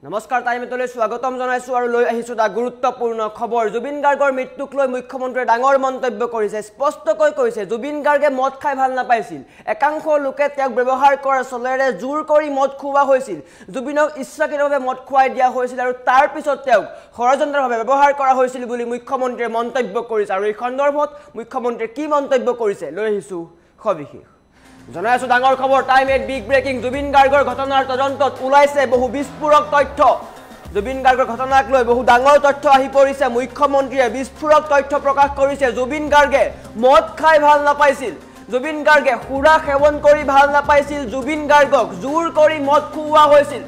নমস্কাৰ টাইমলৈ স্বাগতম জনাইছো আৰু লৈ আহিছো দা গুৰুত্বপূৰ্ণ খবৰ জুবিন গাৰ্গৰ মৃত্যুক লৈ মুখ্যমন্ত্ৰীয়ে ডাঙৰ মন্তব্য কৰিছে স্পষ্টকৈ কৈছে জুবিন গাৰ্গে মদ খাই ভাল নাপাইছিল একাংশ লোকে তেওঁক ব্যৱহাৰ কৰাৰ চলেৰে জোৰ কৰি মদ খুওৱা হৈছিল জুবিনক ইচ্ছাকৃতভাৱে মদ খুৱাই দিয়া হৈছিল আৰু তাৰ পিছত তেওঁক ষড়যন্ত্ৰভাৱে ব্যৱহাৰ কৰা হৈছিল বুলি মুখ্যমন্ত্ৰীয়ে মন্তব্য কৰিছে আৰু এই সন্দৰ্ভত মুখ্যমন্ত্ৰীয়ে কি মন্তব্য কৰিছে লৈ আহিছো সবিশেষ জনাইছো ডাঙৰ খবৰ time at big breaking Zubeen গাৰ্গৰ ঘটনাৰ তদন্তত ওলাইছে বহু বিস্ফোৰক তথ্য জুবিন গাৰ্গৰ ঘটনাক লৈ বহু ডাঙৰ তথ্য আহি পৰিছে মুখ্যমন্ত্ৰীয়ে বিস্ফোৰক তথ্য প্ৰকাশ কৰিছে জুবিন গাৰ্গে মদ খাই ভাল নাপাইছিল জুবিন গাৰ্গে সুৰা সেৱন কৰি ভাল নাপাইছিল জুবিন গাৰ্গক জোৰ কৰি মদ খুওৱা হৈছিল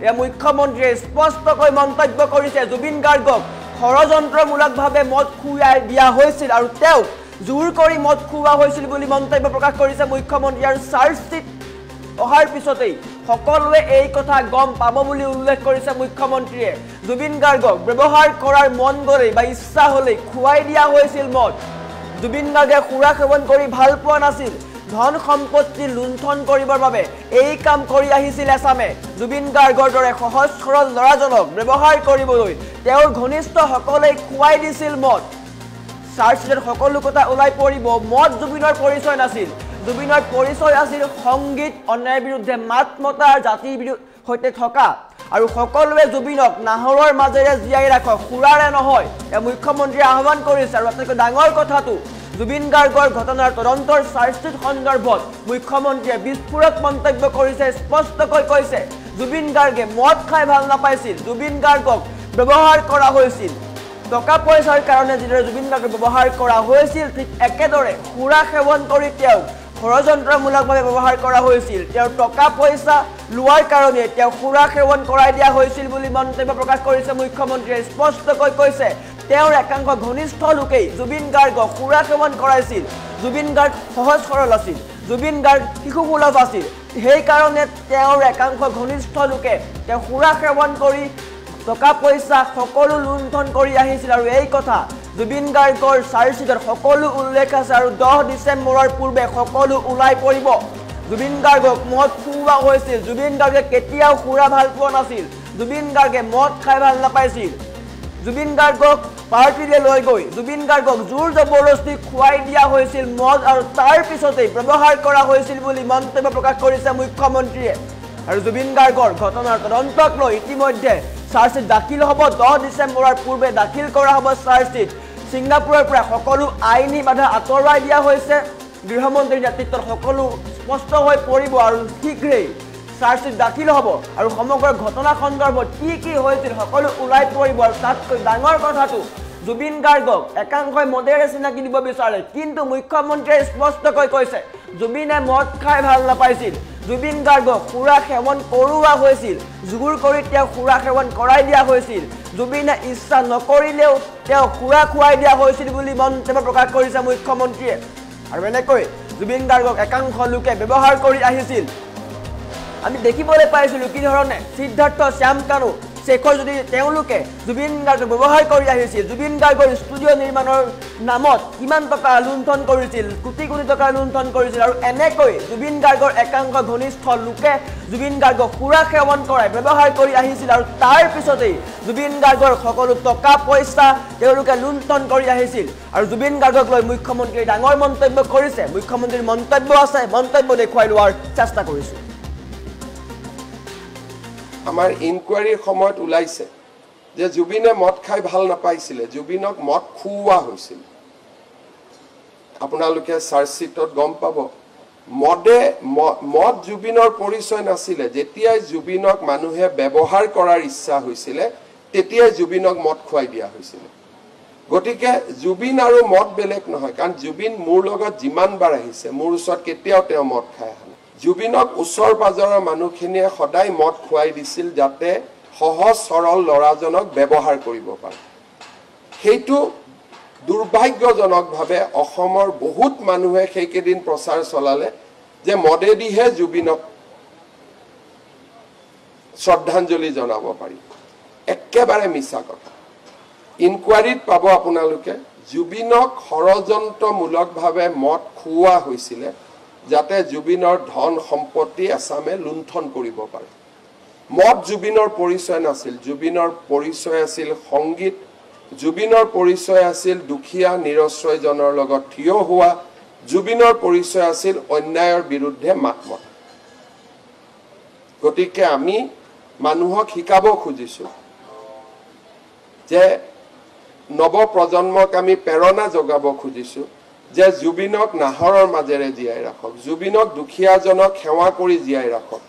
এই মুখ্যমন্ত্ৰীয়ে স্পষ্টকৈ মন্তব্য কৰিছে জুবিন গাৰ্গক ষড়যন্ত্ৰমূলকভাৱে মদ খুৱাই দিয়া হৈছিল আৰু তেওঁ জোৰ কৰি মদ খুওৱা হৈছিল বুলি মন্তব্য প্ৰকাশ কৰিছে মুখ্যমন্ত্ৰী আৰু চাৰ্জশিট অহাৰ পিছতেই সকলোৱে এই কথা গম পাব বুলি উল্লেখ কৰিছে মুখ্যমন্ত্ৰীয়ে জুবিন গাৰ্গক ব্যৱহাৰ কৰাৰ মন গ'লে বা ইচ্ছা হ'লে খুৱাই দিয়া হৈছিল মদ জুবিন গাৰ্গে সুৰা সেৱন কৰি ভাল পোৱা নাছিল ধন সম্পত্তি লুণ্ঠন কৰিবৰ বাবে এই কাম কৰি আহিছিল এছামে জুবিন গাৰ্গৰ দৰে সহজ সৰল ল'ৰাজনক ব্যৱহাৰ কৰিবলৈ তেওঁৰ ঘনিষ্ঠ সকলোৱে খুৱাই দিছিল মদ চাৰ্জশিটৰ সকলো কথা ওলাই পৰিব মদ জুবিনৰ পৰিচয় নাছিল জুবিনৰ পৰিচয় আছিল সংগীত অন্যায়ৰ বিৰুদ্ধে মাত মতা জাতিৰ সৈতে থকা আৰু সকলোৱে জুবিনক নাহৰৰ মাজেৰে জীয়াই ৰাখক সুৰাৰে নহয় এই মুখ্যমন্ত্ৰীয়ে আহ্বান কৰিছে আৰু আটাইতকৈ ডাঙৰ কথাটো জুবিন গাৰ্গৰ ঘটনাৰ তদন্তৰ চাৰ্জশিট সন্দৰ্ভত মুখ্যমন্ত্ৰীয়ে বিস্ফোৰক মন্তব্য কৰিছে স্পষ্টকৈ কৈছে জুবিন গাৰ্গে মদ খাই ভাল নাপাইছিল জুবিন গাৰ্গক ব্যৱহাৰ কৰা হৈছিল টকা পইচাৰ কাৰণে যিদৰে জুবিন গাৰ্গক ব্যৱহাৰ কৰা হৈছিল ঠিক একেদৰে সুৰা সেৱন কৰি তেওঁক ষড়যন্ত্ৰমূলকভাৱে ব্যৱহাৰ কৰা হৈছিল তেওঁৰ টকা পইচা লোৱাৰ কাৰণে তেওঁক সুৰা সেৱন কৰাই দিয়া হৈছিল বুলি মন্তব্য প্ৰকাশ কৰিছে মুখ্যমন্ত্ৰীয়ে স্পষ্টকৈ কৈছে তেওঁৰ একাংশ ঘনিষ্ঠ লোকেই জুবিন গাৰ্গক সুৰা সেৱন কৰাইছিল জুবিন গাৰ্গ সহজ সৰল আছিল জুবিন গাৰ্গ শিশুসুলভ আছিল সেইকাৰণে তেওঁৰ একাংশ ঘনিষ্ঠ লোকে তেওঁ সুৰা সেৱন কৰি টকা পইচা সকলো লুণ্ঠন কৰি আহিছিল আৰু এই কথা জুবিন গাৰ্গৰ চাৰ্জশিটত সকলো উল্লেখ আছে আৰু 10 ডিচেম্বৰৰ পূৰ্বে সকলো ওলাই পৰিব জুবিন গাৰ্গক মদ খুওৱা হৈছিল জুবিন গাৰ্গে কেতিয়াও সুৰা ভাল পোৱা নাছিল জুবিন গাৰ্গে মদ খাই ভাল নাপাইছিল জুবিন গাৰ্গক পাৰ্টিলৈ লৈ গৈ জুবিন গাৰ্গক জোৰ জবৰদস্তি খুৱাই দিয়া হৈছিল মদ আৰু তাৰ পিছতেই ব্যৱহাৰ কৰা হৈছিল বুলি মন্তব্য প্ৰকাশ কৰিছে মুখ্যমন্ত্ৰীয়ে আৰু জুবিন গাৰ্গৰ ঘটনাৰ তদন্তক লৈ ইতিমধ্যে চাৰ্জশিট দাখিল হ'ব 10 ডিচেম্বৰৰ পূৰ্বে দাখিল কৰা হ'ব চাৰ্জশিট ছিংগাপুৰৰ পৰা সকলো আইনী বাধা আঁতৰাই দিয়া হৈছে গৃহমন্ত্ৰীৰ নেতৃত্বত সকলো স্পষ্ট হৈ পৰিব আৰু শীঘ্ৰেই চাৰ্জশিট দাখিল হ'ব আৰু সমগ্ৰ ঘটনা সন্দৰ্ভত কি হৈছিল সকলো ওলাই পৰিব আৰু তাতকৈ ডাঙৰ কথাটো জুবিন গাৰ্গক একাংশই মদেৰে চিনাকি দিব বিচাৰে কিন্তু মুখ্যমন্ত্ৰীয়ে স্পষ্টকৈ কৈছে জুবিনে মদ খাই ভাল নাপাইছিল জুবিন গাৰ্গক সুৰা সেৱন কৰোৱা হৈছিল জোৰ কৰি তেওঁক সুৰা সেৱন কৰাই দিয়া হৈছিল জুবিনে ইচ্ছা নকৰিলেও তেওঁক সুৰা খুৱাই দিয়া হৈছিল বুলি মন্তব্য প্ৰকাশ কৰিছে মুখ্যমন্ত্ৰীয়ে আৰু এনেকৈ জুবিন গাৰ্গক একাংশ লোকে ব্যৱহাৰ কৰি আহিছিল আমি দেখিবলৈ পাইছিলোঁ কি ধৰণে সিদ্ধাৰ্থ শ্যামকানু শেখৰ যদি তেওঁলোকে জুবিন গাৰ্গক ব্যৱহাৰ কৰি আহিছিল জুবিন গাৰ্গৰ ষ্টুডিঅ' নিৰ্মাণৰ নামত কিমান টকা লুণ্ঠন কৰিছিল কোটি কোটি টকা লুণ্ঠন কৰিছিল আৰু এনেকৈ জুবিন গাৰ্গৰ একাংশ ঘনিষ্ঠ লোকে জুবিন গাৰ্গক সুৰা সেৱন কৰাই ব্যৱহাৰ কৰি আহিছিল আৰু তাৰ পিছতেই জুবিন গাৰ্গৰ সকলো টকা পইচা তেওঁলোকে লুণ্ঠন কৰি আহিছিল আৰু জুবিন গাৰ্গক লৈ মুখ্যমন্ত্ৰীয়ে ডাঙৰ মন্তব্য কৰিছে মুখ্যমন্ত্ৰীৰ মন্তব্য আছে মন্তব্য দেখুৱাই লোৱাৰ চেষ্টা কৰিছোঁ আমাৰ ইনকুৱাৰীৰ সময়ত ওলাইছে যে জুবিনে মদ খাই ভাল নাপাইছিলে জুবিনক মদ খুওৱা হৈছিল আপোনালোকে চাৰ্জশিটত গম পাব মদ জুবিনৰ পৰিচয় নাছিলে যেতিয়াই জুবিনক মানুহে ব্যৱহাৰ কৰাৰ ইচ্ছা হৈছিলে তেতিয়াই জুবিনক মদ খুৱাই দিয়া হৈছিল গতিকে জুবিন আৰু মদ বেলেগ নহয় কাৰণ জুবিন মোৰ লগত যিমানবাৰ আহিছে মোৰ ওচৰত কেতিয়াও তেওঁ মদ খাই আহা জুবিনক ওচৰ পাজৰৰ মানুহখিনিয়ে সদায় মদ খুৱাই দিছিল যাতে সহজ সৰল ল'ৰাজনক ব্যৱহাৰ কৰিব পাৰে সেইটো দুৰ্ভাগ্যজনকভাৱে অসমৰ বহুত মানুহে সেইকেইদিন প্ৰচাৰ চলালে যে মদেদিহে জুবিনক শ্ৰদ্ধাঞ্জলি জনাব পাৰি একেবাৰে মিছা কথা ইনকুৱাৰীত পাব আপোনালোকে জুবিনক ষড়যন্ত্ৰমূলকভাৱে মদ খুওৱা হৈছিলে যাতে জুবিনৰ ধন সম্পত্তি আসামে লুণ্ঠন কৰিব পাৰে মদ জুবিনৰ পৰিচয় নাছিল জুবিনৰ পৰিচয় আছিল সংগীত জুবিনৰ পৰিচয় আছিল দুখীয়া নিৰশ্ৰয়জনৰ লগত থিয় হোৱা জুবিনৰ পৰিচয় আছিল অন্যায়ৰ বিৰুদ্ধে মাত মতা গতিকে আমি মানুহক শিকাব খুজিছো যে নৱ প্ৰজন্মক আমি প্ৰেৰণা যোগাব খুজিছো যে জুবিনক নাহৰৰ মাজেৰে জীয়াই ৰাখক জুবিনক দুখীয়াজনক সেৱা কৰি জীয়াই ৰাখক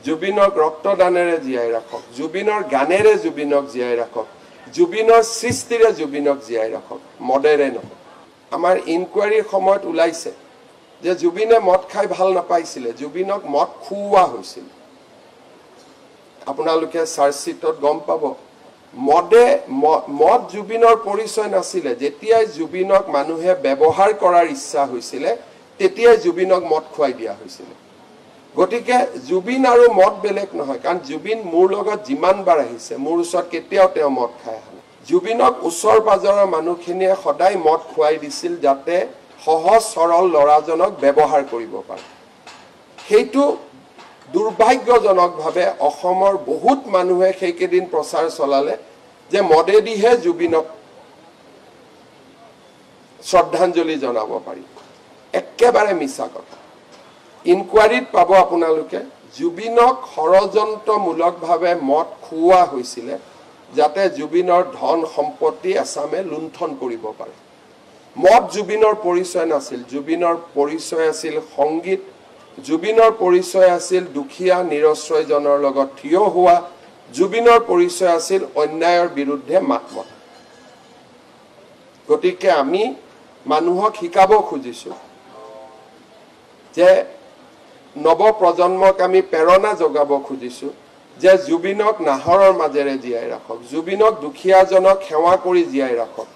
জুবিনক ৰক্তদানেৰে জীয়াই ৰাখক জুবিনৰ গানেৰে জুবিনক জীয়াই ৰাখক জুবিনৰ সৃষ্টিৰে জুবিনক জীয়াই ৰাখক মদেৰে নহয় আমাৰ ইনকুৱাৰীৰ সময়ত ওলাইছে যে জুবিনে মদ খাই ভাল নাপাইছিলে জুবিনক মদ খুওৱা হৈছিল আপোনালোকে চাৰ্জশিটত গম পাব মদ জুবিনৰ পৰিচয় নাছিলে যেতিয়াই জুবিনক মানুহে ব্যৱহাৰ কৰাৰ ইচ্ছা হৈছিলে তেতিয়াই জুবিনক মদ খুৱাই দিয়া হৈছিল গতিকে জুবিন আৰু মদ বেলেগ নহয় কাৰণ জুবিন মোৰ লগত যিমানবাৰ আহিছে মোৰ ওচৰত কেতিয়াও তেওঁ মদ খাই আহা জুবিনক ওচৰ পাজৰৰ মানুহখিনিয়ে সদায় মদ খুৱাই দিছিল যাতে সহজ সৰল ল'ৰাজনক ব্যৱহাৰ কৰিব পাৰে সেইটো দুৰ্ভাগ্যজনকভাৱে অসমৰ বহুত মানুহে সেইকেদিন প্ৰচাৰ চলালে যে মদেদিহে জুবিনক শ্ৰদ্ধাঞ্জলি জনাব পাৰি একেবাৰে মিছা কথা ইনকুৱাৰীত পাব আপোনালোকে জুবিনক ষড়যন্ত্ৰমূলকভাৱে মদ খুওৱা হৈছিল যাতে জুবিনৰ ধন সম্পত্তি আসামে লুণ্ঠন কৰিব পাৰে মদ জুবিনৰ পৰিচয় নাছিল জুবিনৰ পৰিচয় আছিল সংগীত জুবিনৰ পৰিচয় আছিল দুখীয়া নিৰশ্ৰয়জনৰ লগত থিয় হোৱা জুবিনৰ পৰিচয় আছিল অন্যায়ৰ বিৰুদ্ধে মাত মতা গতিকে আমি মানুহক শিকাব খুজিছো যে নৱ প্ৰজন্মক আমি প্ৰেৰণা যোগাব খুজিছো যে জুবিনক নাহৰৰ মাজেৰে জীয়াই ৰাখক জুবিনক দুখীয়াজনক সেৱা কৰি জীয়াই ৰাখক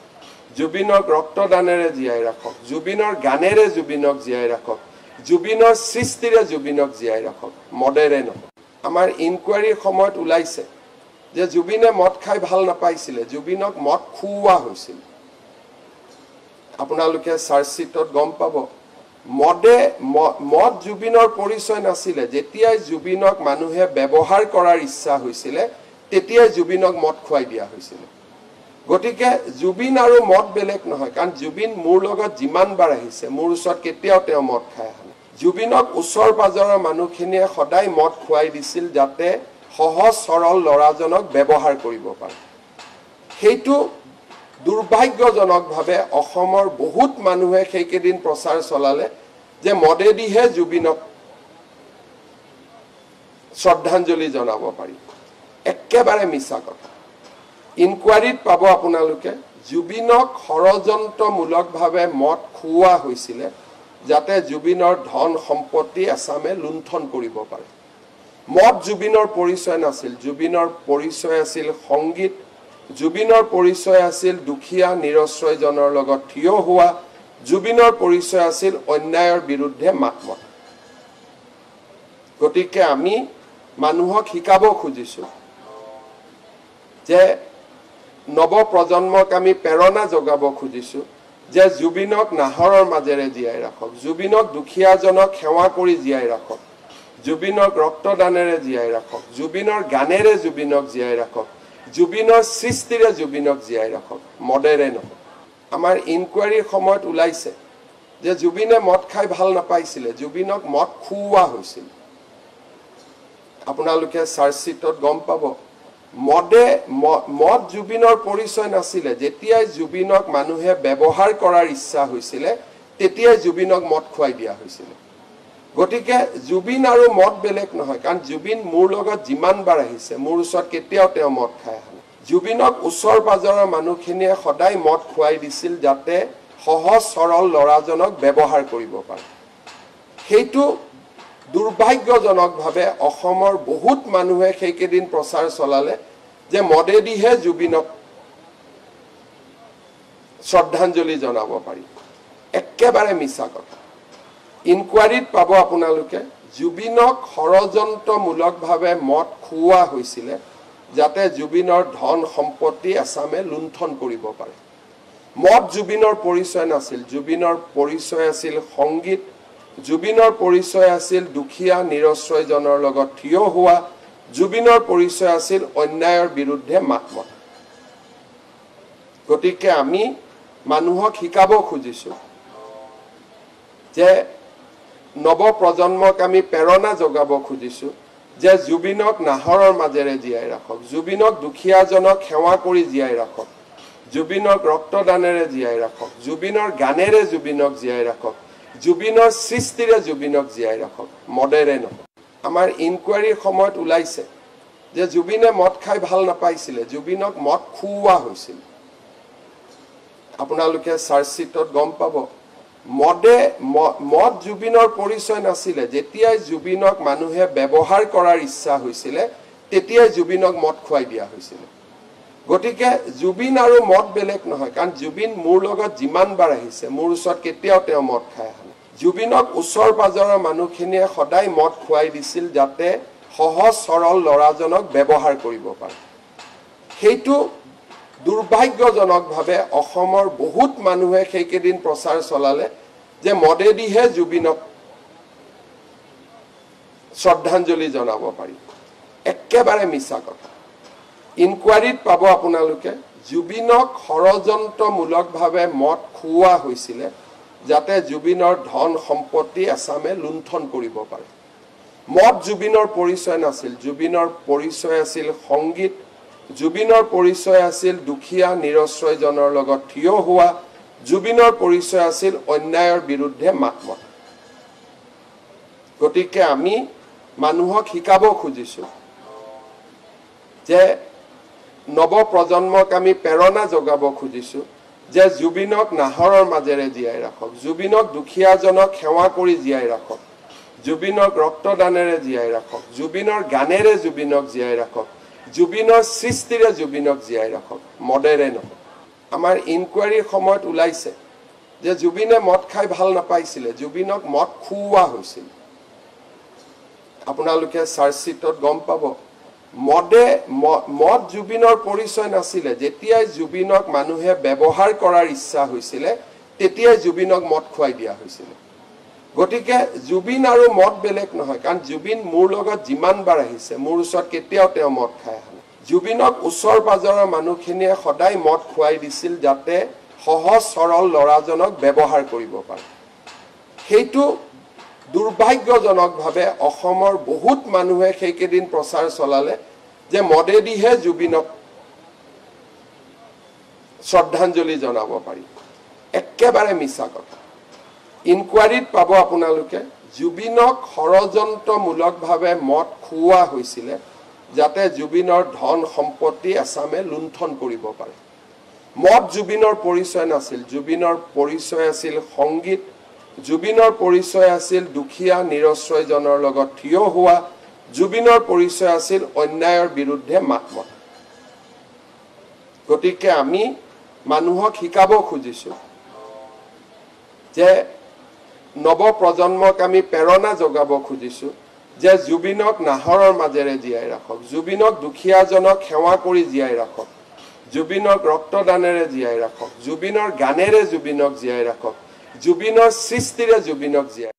জুবিনক ৰক্তদানেৰে জীয়াই ৰাখক জুবিনৰ গানেৰে জুবিনক জীয়াই ৰাখক জুবিনৰ সৃষ্টিৰে জুবিনক জীয়াই ৰাখক মদেৰে নহয় আমাৰ ইনকুৱাৰীৰ সময়ত ওলাইছে যে জুবিনে মদ খাই ভাল নাপাইছিলে জুবিনক মদ খুওৱা হৈছিল আপোনালোকে চাৰ্জশিটত গম পাব মদ জুবিনৰ পৰিচয় নাছিলে যেতিয়াই জুবিনক মানুহে ব্যৱহাৰ কৰাৰ ইচ্ছা হৈছিলে তেতিয়াই জুবিনক মদ খুৱাই দিয়া হৈছিল গতিকে জুবিন আৰু মদ বেলেগ নহয় কাৰণ জুবিন মোৰ লগত যিমানবাৰ আহিছে মোৰ ওচৰত কেতিয়াও তেওঁ মদ খাই আহা জুবিনক ওচৰ পাজৰৰ মানুহখিনিয়ে সদায় মদ খুৱাই দিছিল যাতে সহজ সৰল ল'ৰাজনক ব্যৱহাৰ কৰিব পাৰে সেইটো দুৰ্ভাগ্যজনকভাৱে অসমৰ বহুত মানুহে সেইকেদিন প্ৰচাৰ চলালে যে মদেদিহে জুবিনক শ্ৰদ্ধাঞ্জলি জনাব পাৰি একেবাৰে মিছা কথা ইনকুৱাৰীত পাব আপোনালোকে জুবিনক ষড়যন্ত্ৰমূলকভাৱে মদ খুওৱা হৈছিল যাতে জুবিনৰ ধন সম্পত্তি আসামে লুণ্ঠন কৰিব পাৰে মদ জুবিনৰ পৰিচয় নাছিল জুবিনৰ পৰিচয় আছিল সংগীত জুবিনৰ পৰিচয় আছিল দুখীয়া নিৰশ্ৰয়জনৰ লগত থিয় হোৱা জুবিনৰ পৰিচয় আছিল অন্যায়ৰ বিৰুদ্ধে মাত মতা গতিকে আমি মানুহক শিকাব খুজিছো যে নৱ প্ৰজন্মক আমি প্ৰেৰণা যোগাব খুজিছো যে জুবিনক নাহৰৰ মাজেৰে জীয়াই ৰাখক জুবিনক দুখীয়াজনক সেৱা কৰি জীয়াই ৰাখক জুবিনক ৰক্তদানেৰে জীয়াই ৰাখক জুবিনৰ গানেৰে জুবিনক জীয়াই ৰাখক জুবিনৰ সৃষ্টিৰে জুবিনক জীয়াই ৰাখক মদেৰে নহয় আমাৰ ইনকুৱাৰীৰ সময়ত ওলাইছে যে জুবিনে মদ খাই ভাল নাপাইছিলে জুবিনক মদ খুওৱা হৈছিল আপোনালোকে চাৰ্জশিটত গম পাব মদ জুবিনৰ পৰিচয় নাছিলে যেতিয়াই জুবিনক মানুহে ব্যৱহাৰ কৰাৰ ইচ্ছা হৈছিলে তেতিয়াই জুবিনক মদ খুৱাই দিয়া হৈছিল গতিকে জুবিন আৰু মদ বেলেগ নহয় কাৰণ জুবিন মোৰ লগত যিমানবাৰ আহিছে মোৰ ওচৰত কেতিয়াও তেওঁ মদ খাই আহা জুবিনক ওচৰ পাজৰৰ মানুহখিনিয়ে সদায় মদ খুৱাই দিছিল যাতে সহজ সৰল ল'ৰাজনক ব্যৱহাৰ কৰিব পাৰে সেইটো দুৰ্ভাগ্যজনকভাৱে অসমৰ বহুত মানুহে সেইকেদিন প্ৰচাৰ চলালে যে মদেদিহে জুবিনক শ্ৰদ্ধাঞ্জলি জনাব পাৰি একেবাৰে মিছা কথা ইনকুৱাৰীত পাব আপোনালোকে জুবিনক ষড়যন্ত্ৰমূলকভাৱে মদ খুওৱা হৈছিল যাতে জুবিনৰ ধন সম্পত্তি আসামে লুণ্ঠন কৰিব পাৰে মদ জুবিনৰ পৰিচয় নাছিল জুবিনৰ পৰিচয় আছিল সংগীত জুবিনৰ পৰিচয় আছিল দুখীয়া নিৰশ্ৰয়জনৰ লগত থিয় হোৱা জুবিনৰ পৰিচয় আছিল অন্যায়ৰ বিৰুদ্ধে মাত মতা গতিকে আমি মানুহক শিকাব খুজিছো যে নৱ প্ৰজন্মক আমি প্ৰেৰণা যোগাব খুজিছো যে জুবিনক নাহৰৰ মাজেৰে জীয়াই ৰাখক জুবিনক দুখীয়াজনক সেৱা কৰি জীয়াই ৰাখক জুবিনক ৰক্তদানেৰে জীয়াই ৰাখক জুবিনৰ গানেৰে জুবিনক জীয়াই ৰাখক জুবিনৰ সৃষ্টিৰে জুবিনক জীয়াই ৰাখক মদেৰে নহয় আমাৰ ইনকুৱাৰীৰ সময়ত ওলাইছে যে জুবিনে মদ খাই ভাল নাপাইছিলে জুবিনক মদ খুওৱা হৈছিল আপোনালোকে চাৰ্জশ্বিটত গম পাব মদ জুবিনৰ পৰিচয় নাছিলে যেতিয়াই জুবিনক মানুহে ব্যৱহাৰ কৰাৰ ইচ্ছা হৈছিলে তেতিয়াই জুবিনক মদ খুৱাই দিয়া হৈছিল গতিকে জুবিন আৰু মদ বেলেগ নহয় কাৰণ জুবিন মোৰ লগত যিমানবাৰ আহিছে মোৰ ওচৰত কেতিয়াও তেওঁ মদ খাই আহা নাই জুবিনক ওচৰ পাজৰৰ মানুহখিনিয়ে সদায় মদ খুৱাই দিছিল যাতে সহজ সৰল ল'ৰাজনক ব্যৱহাৰ কৰিব পাৰে সেইটো দুৰ্ভাগ্যজনকভাৱে অসমৰ বহুত মানুহে সেইকেইদিন প্ৰচাৰ চলালে যে মদেদিহে জুবিনক শ্ৰদ্ধাঞ্জলি জনাব পাৰি একেবাৰে মিছা কথা ইনকুৱাৰীত পাব আপোনালোকে জুবিনক ষড়যন্ত্ৰমূলকভাৱে মদ খুওৱা হৈছিলে যাতে জুবিনৰ ধন সম্পত্তি আসামে লুণ্ঠন কৰিব পাৰে মদ জুবিনৰ পৰিচয় নাছিল জুবিনৰ পৰিচয় আছিল সংগীত জুবিনৰ পৰিচয় আছিল দুখীয়া নিৰশ্ৰয়জনৰ লগত থিয় হোৱা জুবিনৰ পৰিচয় আছিল অন্যায়ৰ বিৰুদ্ধে মাত মতা গতিকে আমি মানুহক শিকাব খুজিছো যে নৱ প্ৰজন্মক আমি প্ৰেৰণা যোগাব খুজিছো যে জুবিনক নাহৰৰ মাজেৰে জীয়াই ৰাখক জুবিনক দুখীয়াজনক সেৱা কৰি জীয়াই ৰাখক জুবিনক ৰক্তদানেৰে জীয়াই ৰাখক জুবিনৰ গানেৰে জুবিনক জীয়াই ৰাখক জুবিনৰ সৃষ্টিৰে জুবিনক জীয়াই ৰাখক মদেৰে নহয় আমাৰ ইনকুৱাৰীৰ সময়ত ওলাইছে যে জুবিনে মদ খাই ভাল নাপাইছিলে জুবিনক মদ খুওৱা হৈছিল আপোনালোকে চাৰ্জশ্বিটত গম পাব মদ জুবিনৰ পৰিচয় নাছিলে যেতিয়াই জুবিনক মানুহে ব্যৱহাৰ কৰাৰ ইচ্ছা হৈছিলে তেতিয়াই জুবিনক মদ খুৱাই দিয়া হৈছিল গতিকে জুবিন আৰু মদ বেলেগ নহয় কাৰণ জুবিন মোৰ লগত যিমানবাৰ আহিছে মোৰ ওচৰত কেতিয়াও তেওঁ মদ খাই আহা নাই জুবিনক ওচৰ পাজৰৰ মানুহখিনিয়ে সদায় মদ খুৱাই দিছিল যাতে সহজ সৰল ল'ৰাজনক ব্যৱহাৰ কৰিব পাৰে সেইটো দুৰ্ভাগ্যজনকভাৱে অসমৰ বহুত মানুহে সেইকেইদিন প্ৰচাৰ চলালে যে মদেদিহে জুবিনক শ্ৰদ্ধাঞ্জলি জনাব পাৰি একেবাৰে মিছা কথা ইনকুৱাৰীত পাব আপোনালোকে জুবিনক ষড়যন্ত্ৰমূলকভাৱে মদ খুওৱা হৈছিলে যাতে জুবিনৰ ধন সম্পত্তি আসামে লুণ্ঠন কৰিব পাৰে মদ জুবিনৰ পৰিচয় নাছিল জুবিনৰ পৰিচয় আছিল সংগীত জুবিনৰ পৰিচয় আছিল দুখীয়া নিৰশ্ৰয়জনৰ লগত থিয় হোৱা জুবিনৰ পৰিচয় আছিল অন্যায়ৰ বিৰুদ্ধে মাত মতা গতিকে আমি মানুহক শিকাব খুজিছো যে নৱ প্ৰজন্মক আমি প্ৰেৰণা যোগাব খুজিছো যে জুবিনক নাহৰৰ মাজেৰে জীয়াই ৰাখক জুবিনক দুখীয়াজনক সেৱা কৰি জীয়াই ৰাখক জুবিনক ৰক্তদানেৰে জীয়াই ৰাখক জুবিনৰ গানেৰে জুবিনক জীয়াই ৰাখক জুবিনৰ সৃষ্টিৰে জুবিনক জীয়াই